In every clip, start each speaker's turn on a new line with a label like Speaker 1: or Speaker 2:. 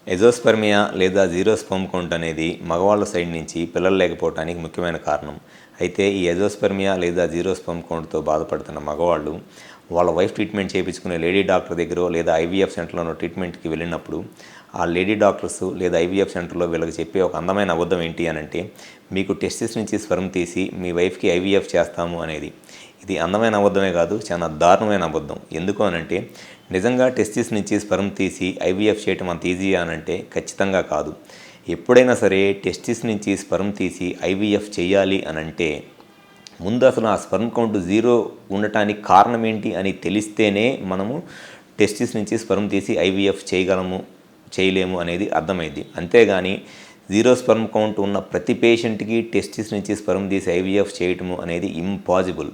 Speaker 1: ఎజోస్పెర్మియా లేదా zero sperm count అనేది మగవాళ్ళ సైడ్ నుంచి పిల్లలు లేకపోవడానికి ముఖ్యమైన కారణం. అయితే ఈ ఎజోస్పెర్మియా లేదా జీరో స్పెర్మ్ కౌంట్తో బాధపడుతున్న మగవాళ్ళు వాళ్ళ వైఫ్ ట్రీట్మెంట్ చేయించుకునే లేడీ డాక్టర్ దగ్గర లేదా ఐవీఎఫ్ సెంటర్లోనో ట్రీట్మెంట్కి వెళ్ళినప్పుడు ఆ లేడీ డాక్టర్స్ లేదా ఐవీఎఫ్ సెంటర్లో వీళ్ళకి చెప్పే ఒక అందమైన అబద్ధం ఏంటి అని అంటే, మీకు టెస్టిస్ నుంచి స్పెర్మ్ తీసి మీ వైఫ్కి ఐవీఎఫ్ చేస్తాము అనేది. ఇది అందమైన అబద్ధమే కాదు, చాలా దారుణమైన అబద్ధం. ఎందుకు అనంటే, నిజంగా టెస్టిస్ నుంచి స్పెర్మ్ తీసి ఐవీఎఫ్ చేయటం అంత ఈజీ అనంటే ఖచ్చితంగా కాదు. ఎప్పుడైనా సరే టెస్టిస్ నుంచి స్పెర్మ్ తీసి ఐవీఎఫ్ చేయాలి అనంటే ముందు అసలు ఆ స్పెర్మ్ కౌంట్ జీరో ఉండటానికి కారణం ఏంటి అని తెలిస్తేనే మనము టెస్టిస్ నుంచి స్పెర్మ్ తీసి ఐవీఎఫ్ చేయలేము అనేది అర్థమైంది. అంతేగాని జీరో స్పెర్మ్ కౌంట్ ఉన్న ప్రతి పేషెంట్కి టెస్టిస్ నుంచి స్పెర్మ్ తీసి ఐవీఎఫ్ చేయటము అనేది ఇంపాసిబుల్.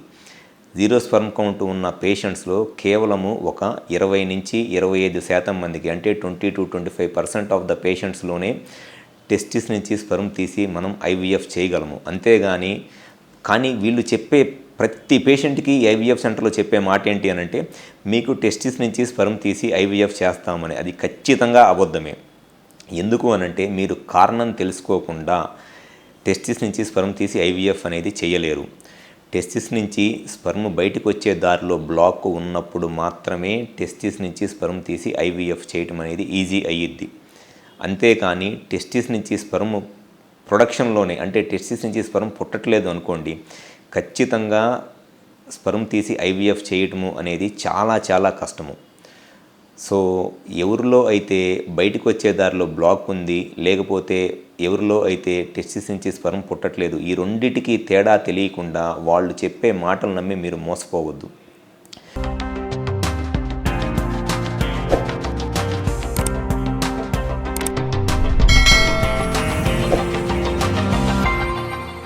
Speaker 1: జీరో స్పెర్మ్ కౌంట్ ఉన్న పేషెంట్స్లో కేవలము ఒక 20 నుంచి 25% మందికి, అంటే 20 to 25% ఆఫ్ ద పేషెంట్స్లోనే టెస్టిస్ నుంచి స్పెర్మ్ తీసి మనం ఐవీఎఫ్ చేయగలము. కానీ వీళ్ళు చెప్పే ప్రతి పేషెంట్కి ఐవీఎఫ్ సెంటర్లో చెప్పే మాట ఏంటి అని అంటే, మీకు టెస్టిస్ నుంచి స్పెర్మ్ తీసి ఐవీఎఫ్ చేస్తామని. అది ఖచ్చితంగా అబద్ధమే. ఎందుకు అనంటే, మీరు కారణం తెలుసుకోకుండా టెస్టిస్ నుంచి స్పెర్మ్ తీసి ఐవీఎఫ్ అనేది చేయలేరు. టెస్టిస్ నుంచి స్పెర్మ్ బయటకు వచ్చే దారిలో బ్లాక్ ఉన్నప్పుడు మాత్రమే టెస్టిస్ నుంచి స్పెర్మ్ తీసి ఐవీఎఫ్ చేయటం అనేది ఈజీ అయ్యిద్ది. అంతేకాని టెస్టిస్ నుంచి స్పెర్మ్ ప్రొడక్షన్లోనే, అంటే టెస్టిస్ నుంచి స్పెర్మ్ పుట్టట్లేదు అనుకోండి, ఖచ్చితంగా స్పెర్మ్ తీసి ఐవీఎఫ్ చేయటము అనేది చాలా చాలా కష్టము. సో ఎవరిలో అయితే బయటకు వచ్చే దారిలో బ్లాక్ ఉంది, లేకపోతే ఎవరిలో అయితే టెస్టిస్ నుంచి స్పెర్మ్ పుట్టట్లేదు, ఈ రెండిటికి తేడా తెలియకుండా వాళ్ళు చెప్పే మాటలు నమ్మి మీరు మోసపోవద్దు.